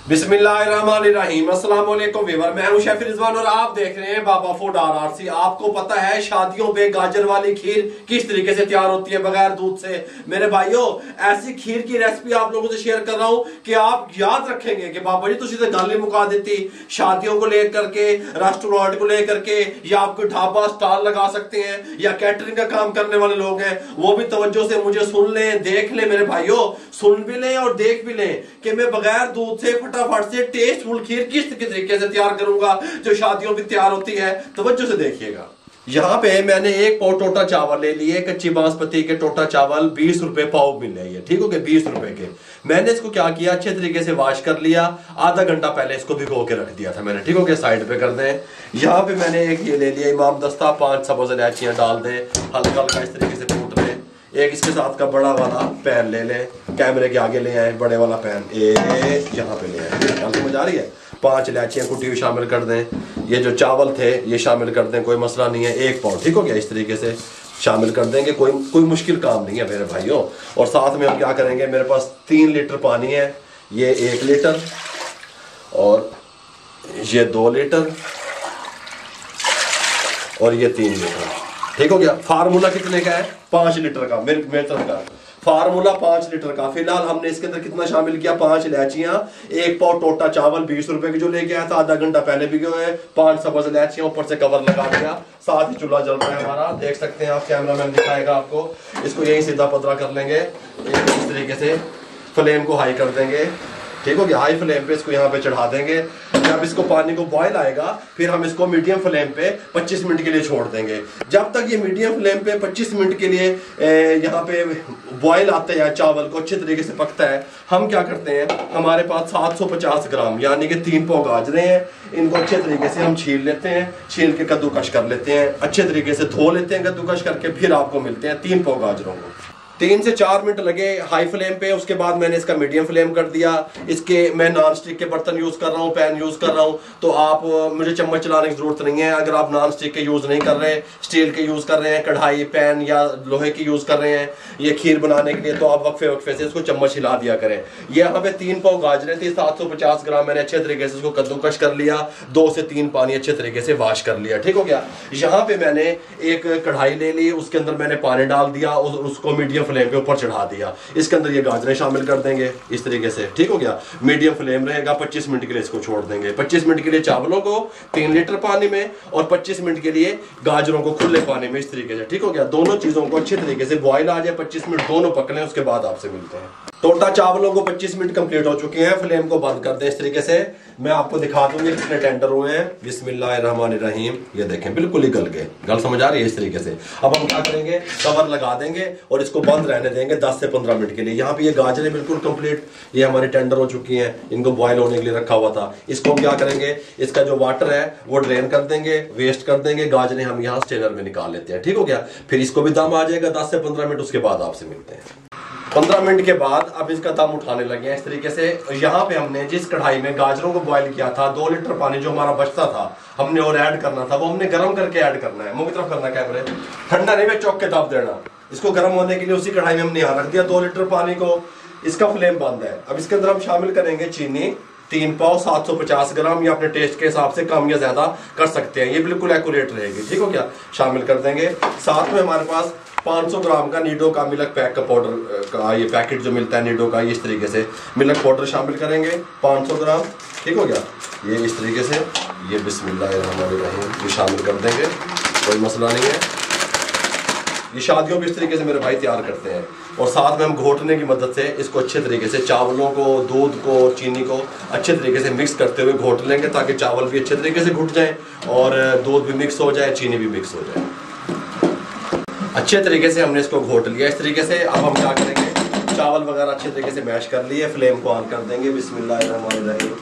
बिस्मिल्लाहिर्रहमानिर्रहीम। अस्सलाम वालेकुम व्यूअर, मैं हूं शेफ रिजवान और आप देख रहे हैं बाबा फूड RRC। आपको पता है शादियों पे गाजर वाली खीर किस तरीके से तैयार होती है बगैर दूध से। मेरे भाइयों, ऐसी खीर की रेसिपी आप लोगों से शेयर कर रहा हूं कि आप याद रखेंगे कि बाबा जी तुसी तो गल ही मुका देती। शादियों को लेकर के, रेस्टोरेंट को लेकर के, या आप कोई ढाबा स्टॉल लगा सकते हैं, या कैटरिंग का काम करने वाले लोग हैं, वो भी तवज्जो से मुझे सुन लें, देख लें मेरे भाइयों, सुन भी लें और देख भी लें कि मैं बगैर दूध से फटाफट से टेस्टफुल खीर किस तरीके से तैयार करूंगा जो शादियों में तैयार होती है। तवज्जो से देखिएगा। यहाँ पे मैंने एक पाव टोटा चावल ले लिए, कच्ची बासमती के टोटा चावल 20 रुपए पाव मिल रही है, ठीक हो गया, 20 रुपए के। मैंने इसको क्या किया, अच्छे तरीके से वॉश कर लिया, आधा घंटा पहले इसको भिगो के रख दिया था मैंने, ठीक हो गया, साइड पे कर दें। यहाँ पे मैंने एक ये ले लिया इमाम दस्ता, 5 सब्ज़ इलायचियाँ डाल दें, हल्का हल्का इस तरीके से कूट लें। एक इसके साथ का बड़ा वाला पैन ले लें, कैमरे के आगे ले आए बड़े वाला पैन, यहाँ पे ले आए, समझ आ रही है। 5 इलायचियाँ कुटी हुई शामिल कर दें, ये जो चावल थे ये शामिल कर दें, कोई मसला नहीं है, 1 पाव, ठीक हो गया, इस तरीके से शामिल कर देंगे, कोई मुश्किल काम नहीं है मेरे भाइयों। और साथ में हम क्या करेंगे, मेरे पास 3 लीटर पानी है, ये 1 लीटर और ये 2 लीटर और ये 3 लीटर, ठीक हो गया। फार्मूला कितने का है, 5 लीटर का, मेथड का फार्मूला 5 लीटर का। फिलहाल हमने इसके अंदर कितना शामिल किया, 5 इलायचियां, 1 पाव टोटा चावल 20 रुपए की जो लेके आया था, आधा घंटा पहले भिगो हुए, 5 सब्ज़ इलायचियां, ऊपर से कवर लगा दिया, साथ ही चूल्हा जल रहा है हमारा, देख सकते हैं आप, कैमरा मैन दिखाएगा आपको। इसको यही सीधा पतला कर लेंगे, इस तरीके से फ्लेम को हाई कर देंगे, ठीक हो गया, हाई फ्लेम पे इसको यहाँ पे चढ़ा देंगे। जब इसको पानी को बॉयल आएगा फिर हम इसको मीडियम फ्लेम पे 25 मिनट के लिए छोड़ देंगे। जब तक ये मीडियम फ्लेम पे 25 मिनट के लिए यहाँ पे बॉयल आते हैं, चावल को अच्छे तरीके से पकता है, हम क्या करते हैं, हमारे पास 750 ग्राम यानी कि 3 पाव गाजरें हैं, इनको अच्छे तरीके से हम छील लेते हैं, छील के कद्दूकश कर लेते हैं, अच्छे तरीके से धो लेते हैं कद्दूकश करके, फिर आपको मिलते हैं 3 पाव गाजरों को। 3 से 4 मिनट लगे हाई फ्लेम पे, उसके बाद मैंने इसका मीडियम फ्लेम कर दिया। इसके मैं नॉन स्टिक के बर्तन यूज कर रहा हूँ, पैन यूज कर रहा हूँ, तो आप मुझे चम्मच चलाने की जरूरत नहीं है। अगर आप नॉन स्टिक के यूज नहीं कर रहे, स्टील के यूज कर रहे हैं, कढ़ाई पैन या लोहे की यूज कर रहे हैं ये खीर बनाने के लिए, तो आप वक्फे वक्फे से इसको चम्मच हिला दिया करें। ये यहाँ पे 3 पाव गाजरें थी, 750 ग्राम मैंने अच्छे तरीके से इसको कद्दूकश कर लिया, 2 से 3 पानी अच्छे तरीके से वॉश कर लिया, ठीक हो गया। यहाँ पे मैंने एक कढ़ाई ले ली, उसके अंदर मैंने पानी डाल दिया और उसको मीडियम फ्लेम पे ऊपर चढ़ा दिया। इसके अंदर ये गाजरें शामिल कर देंगे इस तरीके से, ठीक हो गया, मीडियम फ्लेम रहेगा, 25 मिनट के लिए इसको छोड़ देंगे। 25 मिनट के लिए चावलों को 3 लीटर पानी में और 25 मिनट के लिए गाजरों को खुले पानी में, इस तरीके से, ठीक हो गया। दोनों चीजों को अच्छे तरीके से बॉयल आ जाए, 25 मिनट दोनों पक लें, उसके बाद आपसे मिलते हैं। टोटा चावलों को 25 मिनट कंप्लीट हो चुके हैं, फ्लेम को बंद कर दें इस तरीके से। मैं आपको दिखा दूंगी कितने टेंडर हुए हैं। बिस्मिल्लाहिर्रहमानिर्रहीम, ये देखें बिल्कुल ही गल गए, गल समझ आ रही है इस तरीके से। अब हम क्या करेंगे, कवर लगा देंगे और इसको बंद रहने देंगे 10 से 15 मिनट के लिए। यहाँ पे ये गाजरें बिल्कुल कंप्लीट ये हमारी टेंडर हो चुकी हैं, इनको बॉयल होने के लिए रखा हुआ था। इसको हम क्या करेंगे, इसका जो वाटर है वो ड्रेन कर देंगे, वेस्ट कर देंगे, गाजरें हम यहाँ स्ट्रेनर में निकाल लेते हैं, ठीक हो गया। फिर इसको भी दम आ जाएगा 10 से 15 मिनट, उसके बाद आपसे मिलते हैं। 15 मिनट के बाद अब इसका दम उठाने लगे हैं इस तरीके से। यहाँ पे हमने जिस कढ़ाई में गाजरों को बॉईल किया था, 2 लीटर पानी जो हमारा बचता था हमने और ऐड करना था, वो हमने गर्म करके ऐड करना है। मुंह की तरफ करना कैमरे, ठंडा नहीं, मैं चौक के दाब देना। इसको गर्म होने के लिए उसी कढ़ाई में हमने यहाँ रख दिया 2 लीटर पानी को, इसका फ्लेम बंद है। अब इसके अंदर हम शामिल करेंगे चीनी, 3 पाव 750 ग्राम, या अपने टेस्ट के हिसाब से कम या ज्यादा कर सकते हैं, ये बिल्कुल एक्यूरेट रहेगी, ठीक हो गया, शामिल कर देंगे। साथ में हमारे पास 500 ग्राम का नीडो का मिल्क पैक का पाउडर का ये पैकेट जो मिलता है नीडो का, इस तरीके से मिल्क पाउडर शामिल करेंगे 500 ग्राम, ठीक हो गया, ये इस तरीके से, ये बिस्मिल्लाहिर्रहमानिर्रहीम ये शामिल कर देंगे, कोई मसला नहीं है। ये शादियों में इस तरीके से मेरे भाई तैयार करते हैं। और साथ में हम घोटने की मदद से इसको अच्छे तरीके से चावलों को, दूध को, चीनी को अच्छे तरीके से मिक्स करते हुए घोट लेंगे, ताकि चावल भी अच्छे तरीके से घुट जाए और दूध भी मिक्स हो जाए, चीनी भी मिक्स हो जाए। अच्छे तरीके से हमने इसको घोट लिया इस तरीके से। अब हम क्या करेंगे, चावल वगैरह अच्छे तरीके से मैश कर लिए, फ्लेम को ऑन कर देंगे, बिस्मिल्लाहिर्रहमानिर्रहीम,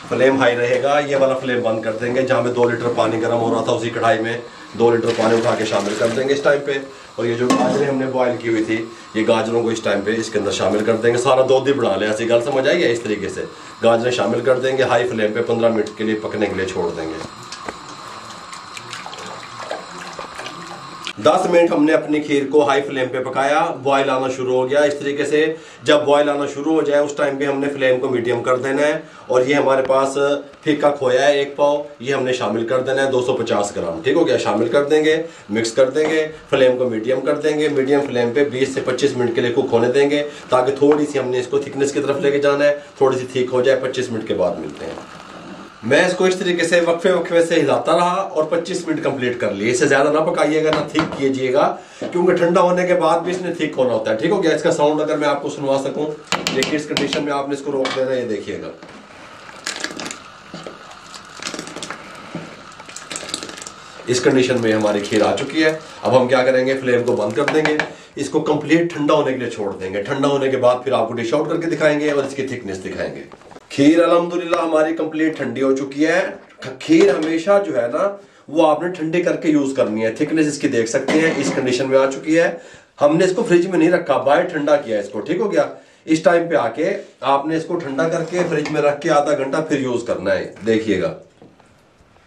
फ्लेम हाई रहेगा, ये वाला फ्लेम बंद कर देंगे। जहाँ पे 2 लीटर पानी गर्म हो रहा था उसी कढ़ाई में 2 लीटर पानी उठा के शामिल कर देंगे इस टाइम पे। और ये जो गाजरें हमने बॉईल की हुई थी, ये गाजरों को इस टाइम पे इसके अंदर शामिल कर देंगे। सारा दूध ही बना लें, ऐसी गल समझ आई है, इस तरीके से गाजरें शामिल कर देंगे, हाई फ्लेम पे 15 मिनट के लिए पकने के लिए छोड़ देंगे। 10 मिनट हमने अपनी खीर को हाई फ्लेम पे पकाया, बॉयल आना शुरू हो गया। इस तरीके से जब बॉयल आना शुरू हो जाए उस टाइम पे हमने फ्लेम को मीडियम कर देना है। और ये हमारे पास फीका खोया है 1 पाव, ये हमने शामिल कर देना है 250 ग्राम। ठीक हो गया, शामिल कर देंगे, मिक्स कर देंगे, फ्लेम को मीडियम कर देंगे। मीडियम फ्लेम पे 20 से 25 मिनट के लिए कुक होने देंगे, ताकि थोड़ी सी हमने इसको थिकनेस की तरफ लेके जाना है, थोड़ी सी थिक हो जाए। 25 मिनट के बाद मिलते हैं। मैं इसको इस तरीके से वक्फे वक्फे से हिलाता रहा और 25 मिनट कंप्लीट कर लिए। इससे ज्यादा ना पकाइएगा ना थिक कीजिएगा, क्योंकि ठंडा होने के बाद भी इसने थिक होना होता है। ठीक हो गया। इसका साउंड अगर मैं आपको सुनवा सकूं, देखिए इस कंडीशन में आपने इसको रोक देना है, ये देखिएगा। इस कंडीशन में हमारी खीर आ चुकी है। अब हम क्या करेंगे, फ्लेम को बंद कर देंगे, इसको कंप्लीट ठंडा होने के लिए छोड़ देंगे। ठंडा होने के बाद फिर आपको डिश आउट करके दिखाएंगे और इसकी थिकनेस दिखाएंगे। खीर अल्हम्दुलिल्लाह हमारी कंप्लीट ठंडी हो चुकी है। खीर हमेशा जो है ना वो आपने ठंडी करके यूज करनी है। थिकनेस इसकी देख सकते हैं, इस कंडीशन में आ चुकी है। हमने इसको फ्रिज में नहीं रखा, बाहर ठंडा किया इसको। ठीक हो गया। इस टाइम पे आके आपने इसको ठंडा करके फ्रिज में रख के आधा घंटा फिर यूज करना है। देखिएगा,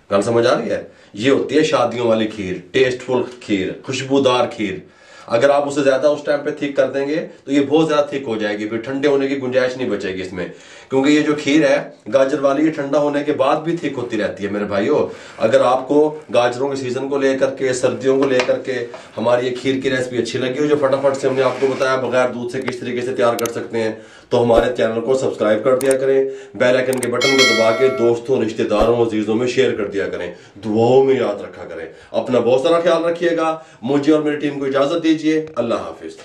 गल समझ आ रही है। ये होती है शादियों वाली खीर, टेस्टफुल खीर, खुशबूदार खीर। अगर आप उसे ज्यादा उस टाइम पे थिक कर देंगे तो ये बहुत ज्यादा थिक हो जाएगी, फिर ठंडे होने की गुंजाइश नहीं बचेगी इसमें। क्योंकि ये जो खीर है गाजर वाली, ये ठंडा होने के बाद भी थिक होती रहती है मेरे भाइयों। अगर आपको गाजरों के सीजन को लेकर के, सर्दियों को लेकर के हमारी ये खीर की रेसिपी अच्छी लगी हो, जो फटाफट से हमने आपको बताया बगैर दूध से किस तरीके से तैयार कर सकते हैं, तो हमारे चैनल को सब्सक्राइब कर दिया करें। बेल आइकन के बटन को दबा के दोस्तों, रिश्तेदारों, अजीजों में शेयर कर दिया करें। दुआओं में याद रखा करें। अपना बहुत सारा ख्याल रखिएगा। मुझे और मेरी टीम को इजाजत दीजिए। अल्लाह हाफिज।